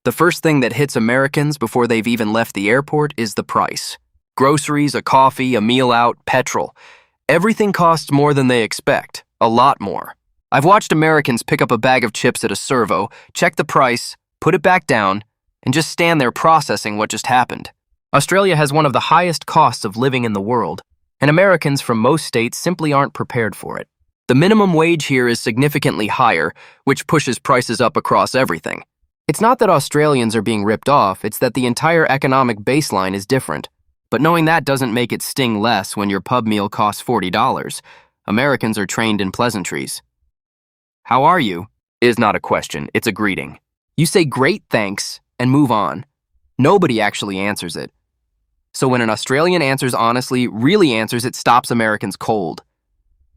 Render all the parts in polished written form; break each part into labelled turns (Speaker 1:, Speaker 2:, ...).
Speaker 1: The first thing that hits Americans before they've even left the airport is the price. Groceries, a coffee, a meal out, petrol. Everything costs more than they expect, a lot more. I've watched Americans pick up a bag of chips at a servo, check the price, put it back down, and just stand there processing what just happened. Australia has one of the highest costs of living in the world, and Americans from most states simply aren't prepared for it. The minimum wage here is significantly higher, which pushes prices up across everything. It's not that Australians are being ripped off, it's that the entire economic baseline is different. But knowing that doesn't make it sting less when your pub meal costs $40. Americans are trained in pleasantries. How are you? Is not a question, it's a greeting. You say great thanks and move on. Nobody actually answers it. So when an Australian answers honestly, really answers, it stops Americans cold.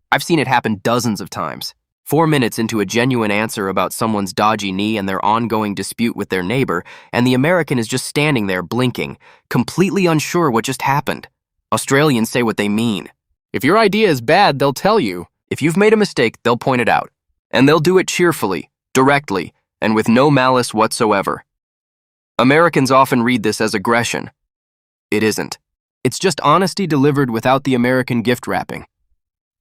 Speaker 1: I've seen it happen dozens of times. 4 minutes into a genuine answer about someone's dodgy knee and their ongoing dispute with their neighbor, and the American is just standing there blinking, completely unsure what just happened. Australians say what they mean. If your idea is bad, they'll tell you. If you've made a mistake, they'll point it out. And they'll do it cheerfully, directly, and with no malice whatsoever. Americans often read this as aggression. It isn't. It's just honesty delivered without the American gift wrapping.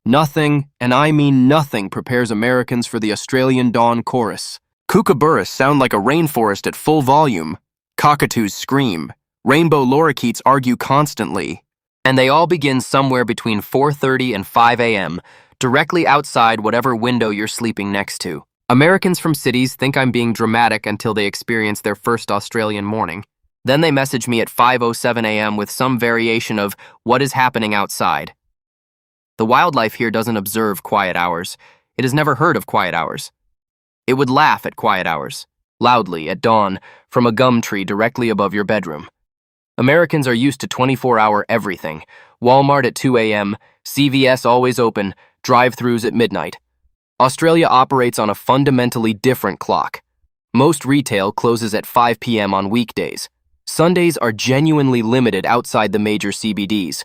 Speaker 1: Nothing, and I mean nothing, prepares Americans for the Australian dawn chorus. Kookaburras sound like a rainforest at full volume. Cockatoos scream. Rainbow lorikeets argue constantly. And they all begin somewhere between 4:30 and 5 a.m., directly outside whatever window you're sleeping next to. Americans from cities think I'm being dramatic until they experience their first Australian morning. Then they message me at 5:07 a.m. with some variation of what is happening outside. The wildlife here doesn't observe quiet hours. It has never heard of quiet hours. It would laugh at quiet hours, loudly at dawn, from a gum tree directly above your bedroom. Americans are used to 24-hour everything. Walmart at 2 a.m., CVS always open, drive-thrus at midnight. Australia operates on a fundamentally different clock. Most retail closes at 5 p.m. on weekdays. Sundays are genuinely limited outside the major CBDs.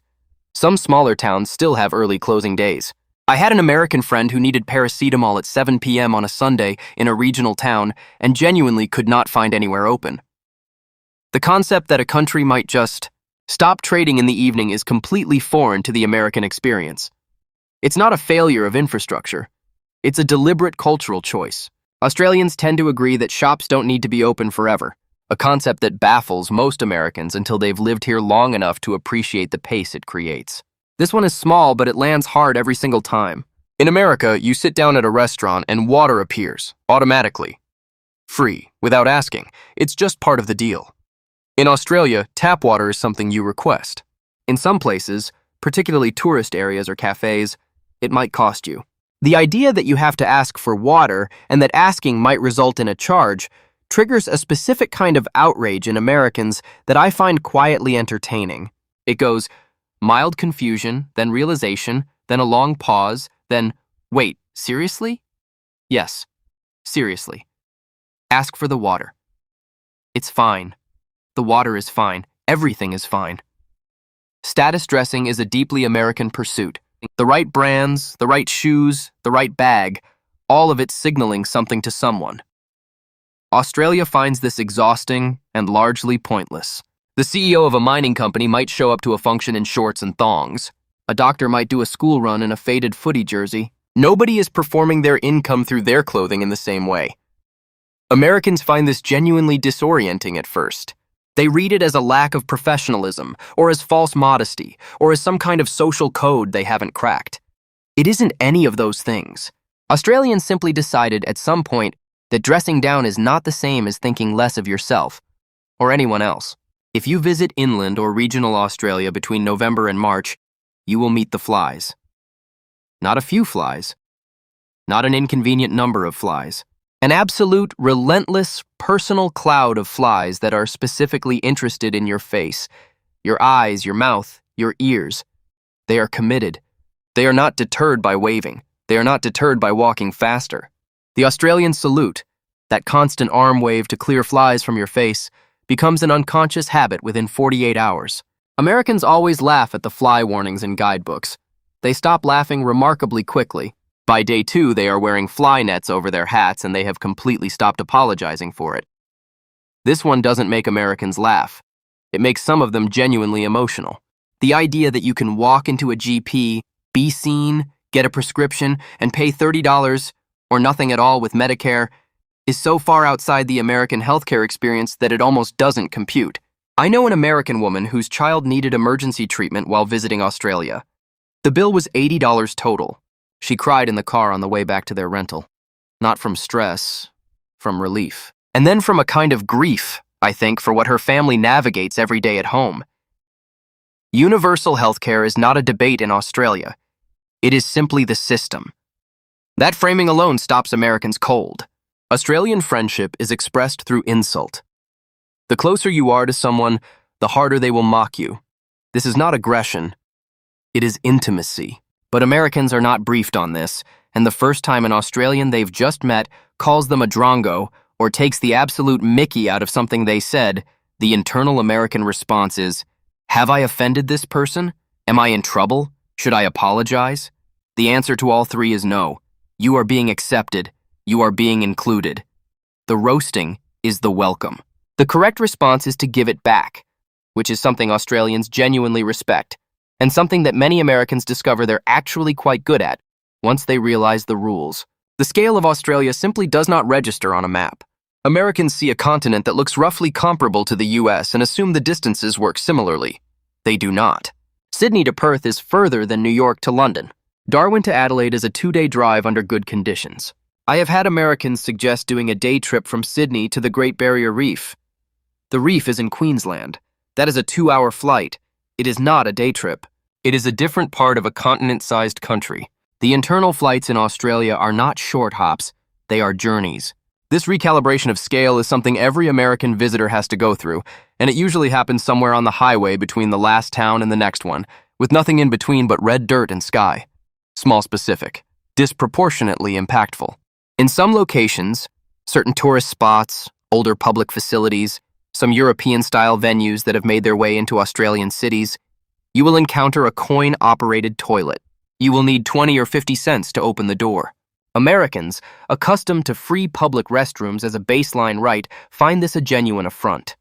Speaker 1: Some smaller towns still have early closing days. I had an American friend who needed paracetamol at 7 p.m. on a Sunday in a regional town and genuinely could not find anywhere open. The concept that a country might just stop trading in the evening is completely foreign to the American experience. It's not a failure of infrastructure. It's a deliberate cultural choice. Australians tend to agree that shops don't need to be open forever, a concept that baffles most Americans until they've lived here long enough to appreciate the pace it creates. This one is small, but it lands hard every single time. In America, you sit down at a restaurant and water appears, automatically. Free, without asking. It's just part of the deal. In Australia, tap water is something you request. In some places, particularly tourist areas or cafes, it might cost you. The idea that you have to ask for water and that asking might result in a charge triggers a specific kind of outrage in Americans that I find quietly entertaining. It goes, mild confusion, then realization, then a long pause, then, wait, seriously? Yes, seriously. Ask for the water. It's fine. The water is fine. Everything is fine. Status dressing is a deeply American pursuit. The right brands, the right shoes, the right bag, all of it signaling something to someone. Australia finds this exhausting and largely pointless. The CEO of a mining company might show up to a function in shorts and thongs. A doctor might do a school run in a faded footy jersey. Nobody is performing their income through their clothing in the same way. Americans find this genuinely disorienting at first. They read it as a lack of professionalism, or as false modesty, or as some kind of social code they haven't cracked. It isn't any of those things. Australians simply decided at some point that dressing down is not the same as thinking less of yourself, or anyone else. If you visit inland or regional Australia between November and March, you will meet the flies. Not a few flies. Not an inconvenient number of flies. An absolute, relentless, personal cloud of flies that are specifically interested in your face, your eyes, your mouth, your ears. They are committed. They are not deterred by waving. They are not deterred by walking faster. The Australian salute, that constant arm wave to clear flies from your face, becomes an unconscious habit within 48 hours. Americans always laugh at the fly warnings in guidebooks. They stop laughing remarkably quickly. By day 2, they are wearing fly nets over their hats and they have completely stopped apologizing for it. This one doesn't make Americans laugh. It makes some of them genuinely emotional. The idea that you can walk into a GP, be seen, get a prescription, and pay $30 or nothing at all with Medicare is so far outside the American healthcare experience that it almost doesn't compute. I know an American woman whose child needed emergency treatment while visiting Australia. The bill was $80 total. She cried in the car on the way back to their rental. Not from stress, from relief. And then from a kind of grief, I think, for what her family navigates every day at home. Universal healthcare is not a debate in Australia. It is simply the system. That framing alone stops Americans cold. Australian friendship is expressed through insult. The closer you are to someone, the harder they will mock you. This is not aggression. It is intimacy. But Americans are not briefed on this, and the first time an Australian they've just met calls them a drongo or takes the absolute mickey out of something they said, the internal American response is, have I offended this person? Am I in trouble? Should I apologize? The answer to all three is no. You are being accepted. You are being included. The roasting is the welcome. The correct response is to give it back, which is something Australians genuinely respect, and something that many Americans discover they're actually quite good at once they realize the rules. The scale of Australia simply does not register on a map. Americans see a continent that looks roughly comparable to the US and assume the distances work similarly. They do not. Sydney to Perth is further than New York to London. Darwin to Adelaide is a 2-day drive under good conditions. I have had Americans suggest doing a day trip from Sydney to the Great Barrier Reef. The reef is in Queensland. That is a 2-hour flight. It is not a day trip. It is a different part of a continent-sized country. The internal flights in Australia are not short hops, they are journeys. This recalibration of scale is something every American visitor has to go through, and it usually happens somewhere on the highway between the last town and the next one, with nothing in between but red dirt and sky. Small specific, disproportionately impactful. In some locations, certain tourist spots, older public facilities, some European-style venues that have made their way into Australian cities, you will encounter a coin-operated toilet. You will need 20 or 50 cents to open the door. Americans, accustomed to free public restrooms as a baseline right, find this a genuine affront.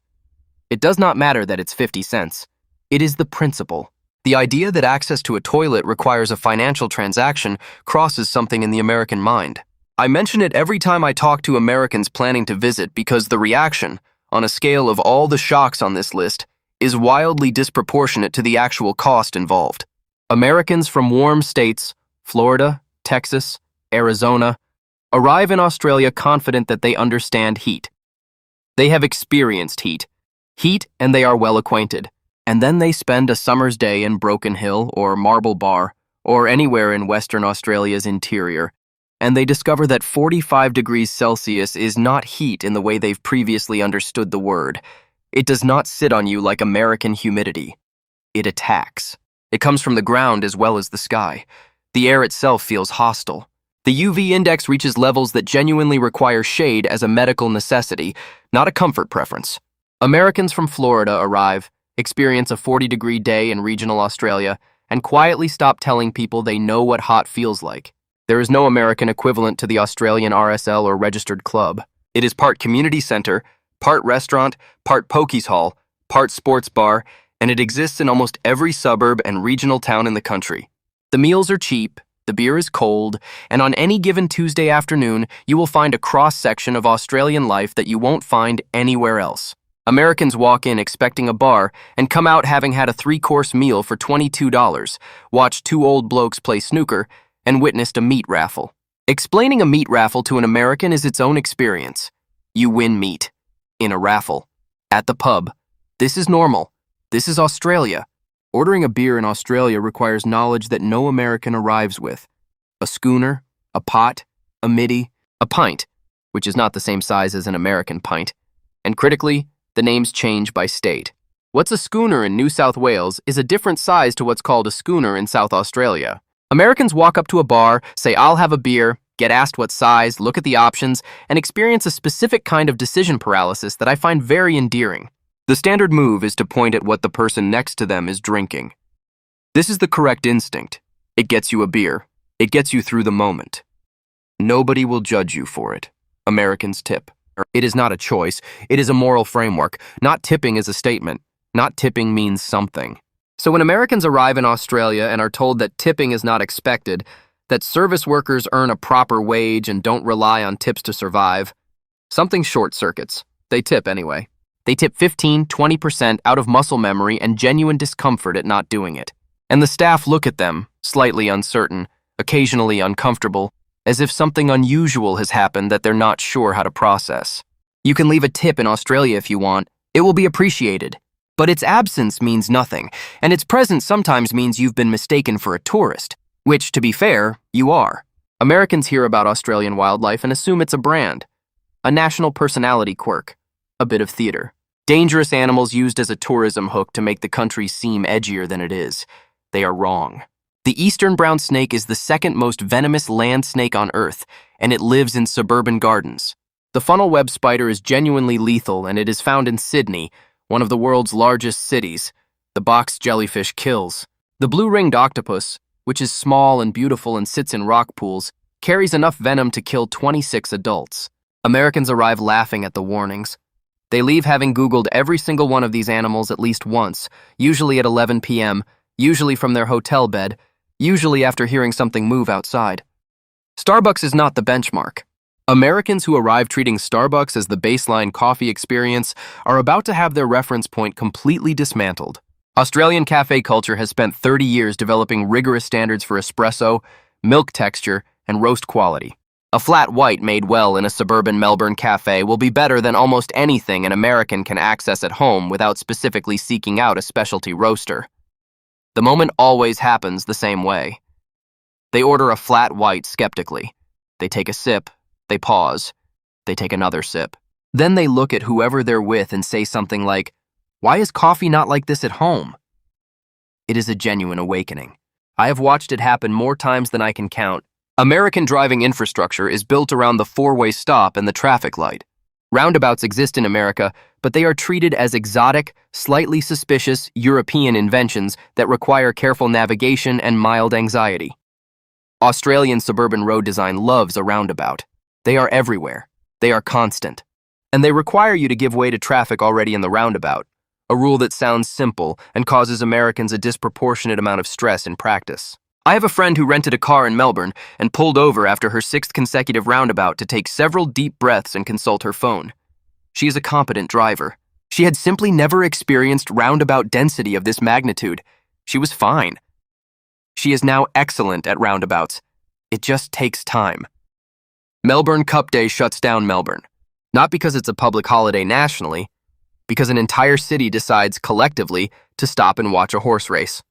Speaker 1: It does not matter that it's 50 cents. It is the principle. The idea that access to a toilet requires a financial transaction crosses something in the American mind. I mention it every time I talk to Americans planning to visit because the reaction, on a scale of all the shocks on this list, is wildly disproportionate to the actual cost involved. Americans from warm states, Florida, Texas, Arizona, arrive in Australia confident that they understand heat. They have experienced heat, and they are well acquainted. And then they spend a summer's day in Broken Hill or Marble Bar or anywhere in Western Australia's interior, and they discover that 45 degrees Celsius is not heat in the way they've previously understood the word. It does not sit on you like American humidity. It attacks. It comes from the ground as well as the sky. The air itself feels hostile. The UV index reaches levels that genuinely require shade as a medical necessity, not a comfort preference. Americans from Florida arrive, experience a 40-degree day in regional Australia, and quietly stop telling people they know what hot feels like. There is no American equivalent to the Australian RSL or registered club. It is part community center, part restaurant, part pokies hall, part sports bar, and it exists in almost every suburb and regional town in the country. The meals are cheap, the beer is cold, and on any given Tuesday afternoon, you will find a cross-section of Australian life that you won't find anywhere else. Americans walk in expecting a bar and come out having had a 3-course meal for $22, watched 2 old blokes play snooker, and witnessed a meat raffle. Explaining a meat raffle to an American is its own experience. You win meat. In a raffle. At the pub. This is normal. This is Australia. Ordering a beer in Australia requires knowledge that no American arrives with. A schooner, a pot, a middy, a pint, which is not the same size as an American pint. And critically, the names change by state. What's a schooner in New South Wales is a different size to what's called a schooner in South Australia. Americans walk up to a bar, say, "I'll have a beer," get asked what size, look at the options, and experience a specific kind of decision paralysis that I find very endearing. The standard move is to point at what the person next to them is drinking. This is the correct instinct. It gets you a beer. It gets you through the moment. Nobody will judge you for it. Americans tip. It is not a choice. It is a moral framework. Not tipping is a statement. Not tipping means something. So when Americans arrive in Australia and are told that tipping is not expected, that service workers earn a proper wage and don't rely on tips to survive, something short circuits. They tip anyway. They tip 15, 20% out of muscle memory and genuine discomfort at not doing it. And the staff look at them, slightly uncertain, occasionally uncomfortable, as if something unusual has happened that they're not sure how to process. You can leave a tip in Australia if you want. It will be appreciated. But its absence means nothing, and its presence sometimes means you've been mistaken for a tourist, which, to be fair, you are. Americans hear about Australian wildlife and assume it's a brand, a national personality quirk, a bit of theater. Dangerous animals used as a tourism hook to make the country seem edgier than it is. They are wrong. The eastern brown snake is the second most venomous land snake on Earth, and it lives in suburban gardens. The funnel web spider is genuinely lethal, and it is found in Sydney, one of the world's largest cities. The box jellyfish kills. The blue-ringed octopus, which is small and beautiful and sits in rock pools, carries enough venom to kill 26 adults. Americans arrive laughing at the warnings. They leave having Googled every single one of these animals at least once, usually at 11 p.m., usually from their hotel bed, usually after hearing something move outside. Starbucks is not the benchmark. Americans who arrive treating Starbucks as the baseline coffee experience are about to have their reference point completely dismantled. Australian cafe culture has spent 30 years developing rigorous standards for espresso, milk texture, and roast quality. A flat white made well in a suburban Melbourne cafe will be better than almost anything an American can access at home without specifically seeking out a specialty roaster. The moment always happens the same way. They order a flat white skeptically. They take a sip. They pause. They take another sip. Then they look at whoever they're with and say something like, "Why is coffee not like this at home?" It is a genuine awakening. I have watched it happen more times than I can count. American driving infrastructure is built around the four-way stop and the traffic light. Roundabouts exist in America, but they are treated as exotic, slightly suspicious European inventions that require careful navigation and mild anxiety. Australian suburban road design loves a roundabout. They are everywhere. They are constant. And they require you to give way to traffic already in the roundabout, a rule that sounds simple and causes Americans a disproportionate amount of stress in practice. I have a friend who rented a car in Melbourne and pulled over after her 6th consecutive roundabout to take several deep breaths and consult her phone. She is a competent driver. She had simply never experienced roundabout density of this magnitude. She was fine. She is now excellent at roundabouts. It just takes time. Melbourne Cup Day shuts down Melbourne. Not because it's a public holiday nationally, because an entire city decides collectively to stop and watch a horse race.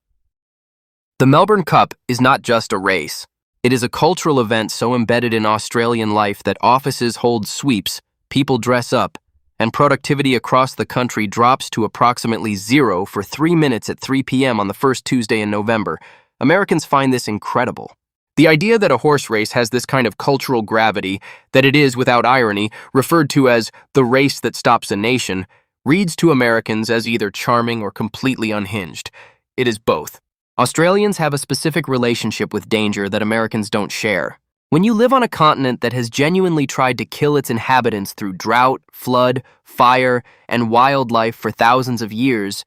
Speaker 1: The Melbourne Cup is not just a race. It is a cultural event so embedded in Australian life that offices hold sweeps, people dress up, and productivity across the country drops to approximately 0 for 3 minutes at 3 p.m. on the first Tuesday in November. Americans find this incredible. The idea that a horse race has this kind of cultural gravity, that it is, without irony, referred to as the race that stops a nation, reads to Americans as either charming or completely unhinged. It is both. Australians have a specific relationship with danger that Americans don't share. When you live on a continent that has genuinely tried to kill its inhabitants through drought, flood, fire, and wildlife for thousands of years,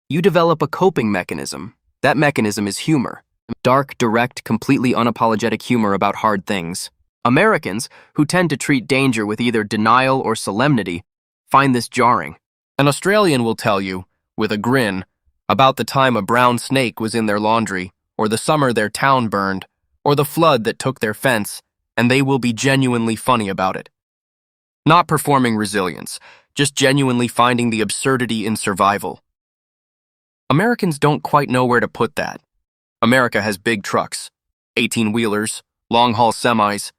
Speaker 1: you develop a coping mechanism. That mechanism is humor. Dark, direct, completely unapologetic humor about hard things. Americans, who tend to treat danger with either denial or solemnity, find this jarring. An Australian will tell you, with a grin, about the time a brown snake was in their laundry, or the summer their town burned, or the flood that took their fence, and they will be genuinely funny about it. Not performing resilience, just genuinely finding the absurdity in survival. Americans don't quite know where to put that. America has big trucks, 18-wheelers, long-haul semis.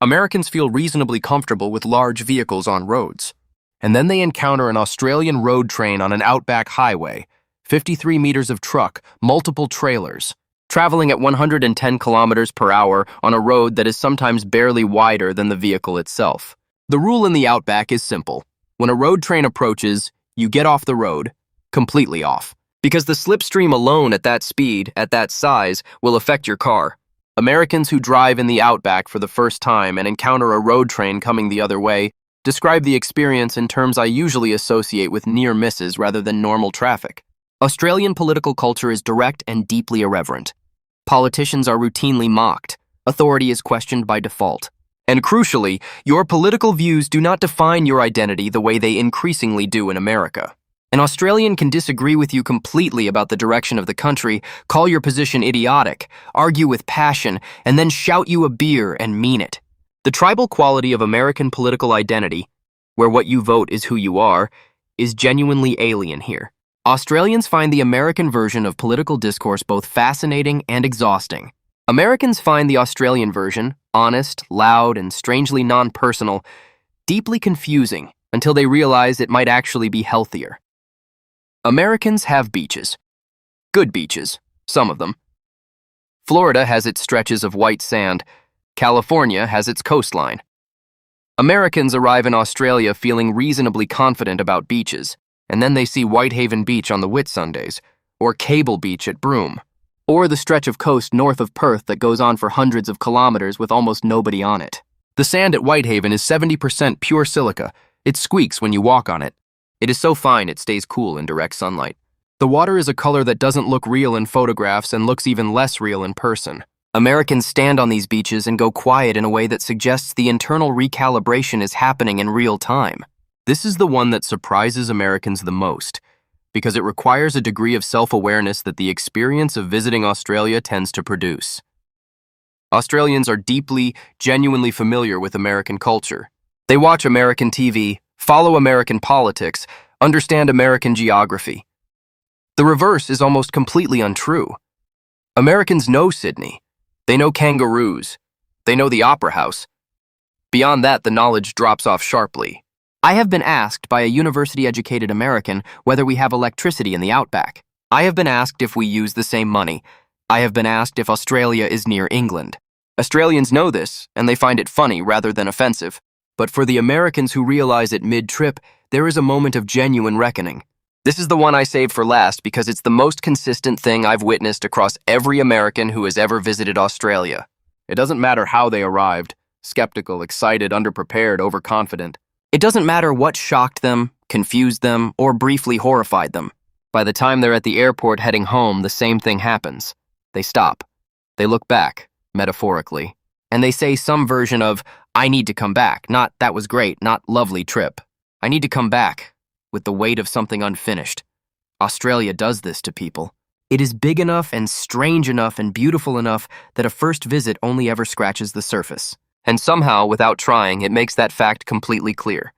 Speaker 1: Americans feel reasonably comfortable with large vehicles on roads. And then they encounter an Australian road train on an outback highway, 53 meters of truck, multiple trailers, traveling at 110 kilometers per hour on a road that is sometimes barely wider than the vehicle itself. The rule in the outback is simple. When a road train approaches, you get off the road, completely off. Because the slipstream alone at that speed, at that size, will affect your car. Americans who drive in the outback for the first time and encounter a road train coming the other way Describe the experience in terms I usually associate with near misses rather than normal traffic. Australian political culture is direct and deeply irreverent. Politicians are routinely mocked. Authority is questioned by default. And crucially, your political views do not define your identity the way they increasingly do in America. An Australian can disagree with you completely about the direction of the country, call your position idiotic, argue with passion, and then shout you a beer and mean it. The tribal quality of American political identity, where what you vote is who you are, is genuinely alien here. Australians find the American version of political discourse both fascinating and exhausting. Americans find the Australian version, honest, loud, and strangely non-personal, deeply confusing until they realize it might actually be healthier. Americans have beaches. Good beaches, some of them. Florida has its stretches of white sand. California has its coastline. Americans arrive in Australia feeling reasonably confident about beaches, and then they see Whitehaven Beach on the Whitsundays, or Cable Beach at Broome, or the stretch of coast north of Perth that goes on for hundreds of kilometers with almost nobody on it. The sand at Whitehaven is 70% pure silica. It squeaks when you walk on it. It is so fine it stays cool in direct sunlight. The water is a color that doesn't look real in photographs and looks even less real in person. Americans stand on these beaches and go quiet in a way that suggests the internal recalibration is happening in real time. This is the one that surprises Americans the most, because it requires a degree of self-awareness that the experience of visiting Australia tends to produce. Australians are deeply, genuinely familiar with American culture. They watch American TV, follow American politics, understand American geography. The reverse is almost completely untrue. Americans know Sydney. They know kangaroos. They know the Opera House. Beyond that, the knowledge drops off sharply. I have been asked by a university-educated American whether we have electricity in the outback. I have been asked if we use the same money. I have been asked if Australia is near England. Australians know this, and they find it funny rather than offensive. But for the Americans who realize it mid-trip, there is a moment of genuine reckoning. This is the one I saved for last because it's the most consistent thing I've witnessed across every American who has ever visited Australia. It doesn't matter how they arrived, skeptical, excited, underprepared, overconfident. It doesn't matter what shocked them, confused them, or briefly horrified them. By the time they're at the airport heading home, the same thing happens. They stop. They look back, metaphorically, and they say some version of, I need to come back, not that was great, not lovely trip. I need to come back, with the weight of something unfinished. Australia does this to people. It is big enough and strange enough and beautiful enough that a first visit only ever scratches the surface. And somehow, without trying, it makes that fact completely clear.